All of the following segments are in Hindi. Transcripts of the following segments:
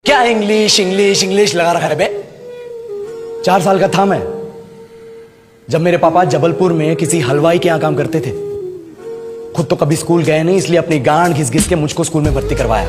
क्या इंग्लिश इंग्लिश इंग्लिश लगा रखा है बे। 4 साल का था मैं जब मेरे पापा जबलपुर में किसी हलवाई के यहां काम करते थे। खुद तो कभी स्कूल गए नहीं, इसलिए अपनी गांड घिस घिस के मुझको स्कूल में भर्ती करवाया।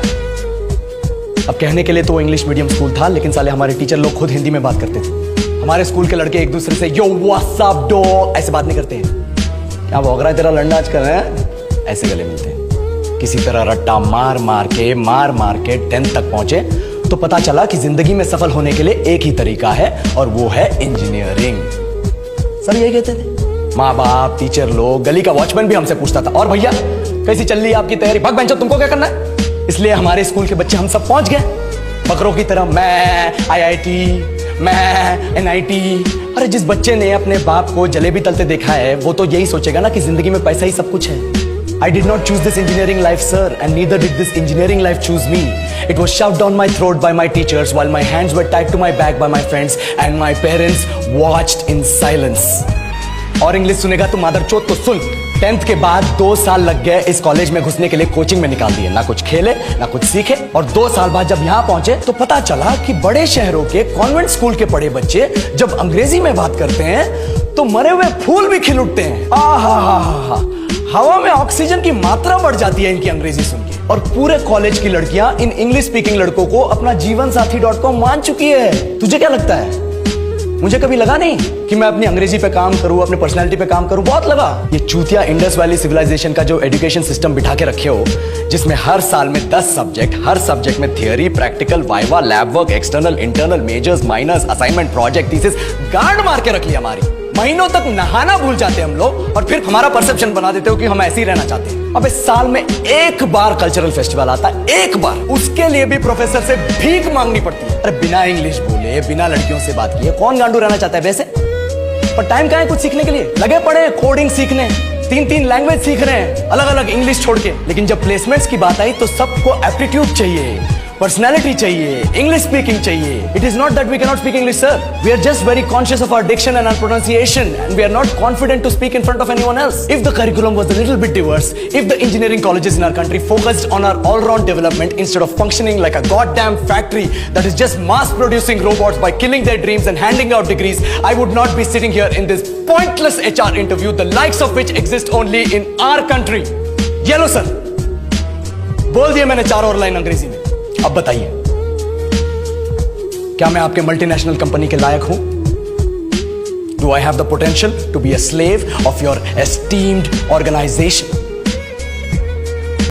अब कहने के लिए तो इंग्लिश मीडियम स्कूल था, लेकिन साले हमारे टीचर लोग खुद हिंदी में बात करते थे। हमारे स्कूल के लड़के एक दूसरे से यो व्हाट्स अप डो ऐसे बात नहीं करते हैं। क्या भौंक रहा है तेरा लंडा आजकल है? ऐसे गले मिलते हैं। किसी तरह रट्टा मार मार के 10th तक पहुंचे तो पता चला कि जिंदगी में सफल होने के लिए एक ही तरीका है और वो है इंजीनियरिंग। सब यही कहते थे। माँ बाप, टीचर लोग, गली का वॉचमैन भी हमसे पूछता था, और भैया कैसी चल रही है आपकी तैयारी? भग बेंचो, तुमको क्या करना है? इसलिए हमारे स्कूल के बच्चे हम सब पहुंच गए बकरों की तरह। मैं IIT, मैं NIT। अरे जिस बच्चे ने अपने बाप को जलेबी तलते देखा है वो तो यही सोचेगा ना कि जिंदगी में पैसा ही सब कुछ है। I did not choose this engineering life, sir, and neither did this engineering life choose me. It was shoved down my throat by my teachers while my hands were tied to my back by my friends and my parents watched in silence. और इंग्लिश सुनेगा तो मादरचोद तो सुन। 10th के बाद 2 साल लग गए इस कॉलेज में घुसने के लिए, कोचिंग में निकाल दिए। ना कुछ खेले ना कुछ सीखे, और 2 साल बाद जब यहाँ पहुंचे तो पता चला कि बड़े शहरों के कॉन्वेंट स्कूल के पढ़े बच्चे जब अंग्रेजी में बात करते हैं तो मरे हुए फूल भी खिल उठते हैं। आहा, हवा में ऑक्सीजन की मात्रा बढ़ जाती है इनकी अंग्रेजी सुन के। और पूरे कॉलेज की लड़कियां इन इंग्लिश स्पीकिंग लड़कों को अपना जीवन साथी.com मान चुकी है। तुझे क्या लगता है? मुझे कभी लगा नहीं कि मैं अपनी अंग्रेजी पे काम करूं, अपने पर्सनालिटी पे काम करूं। बहुत लगा। ये चूतिया इंडस वैली सिविलाइजेशन का जो एजुकेशन सिस्टम बिठा के रखे हो, जिसमें हर साल में 10 सब्जेक्ट, हर सब्जेक्ट में theory, practical, viva, lab work, external, internal, majors, minors, assignment, project, thesis, गांड मार के रख लिया हमारी। महीनों तक नहाना भूल जाते हैं हम लोग, और फिर हमारा परसेप्शन बना देते हो कि हम ऐसे ही रहना चाहते हैं। अब इस साल में एक बार कल्चरल फेस्टिवल आता है, एक बार, उसके लिए भी प्रोफेसर से भीख मांगनी पड़ती है। अरे बिना इंग्लिश बोले, बिना लड़कियों से बात किए कौन गांडू रहना चाहता है वैसे? पर टाइम कहाँ है कुछ सीखने के लिए? लगे पड़े कोडिंग सीखने, 3 लैंग्वेज सीख रहे हैं अलग अलग इंग्लिश छोड़ के। लेकिन जब प्लेसमेंट्स की बात आई तो सबको एप्टीट्यूड चाहिए, पर्सनैलिटी चाहिए, इंग्लिश स्पीकिंग चाहिए। It is not that we cannot speak English, sir. We are just very conscious of our diction and our pronunciation, and we are not confident to speak in front of anyone else. If the curriculum was a little bit diverse, if the engineering colleges in our country focused on our all-round development instead of functioning like a goddamn factory that is just mass-producing robots by killing their dreams and handing out degrees, I would not be sitting here in this pointless HR interview, the likes of which exist only in our country. Yellow, sir. बोल दिया मैंने 4 और लाइन अंग्रेजी में। अब बताइए, क्या मैं आपके मल्टीनेशनल कंपनी के लायक हूं? Do I have the potential to be a slave of your esteemed organization?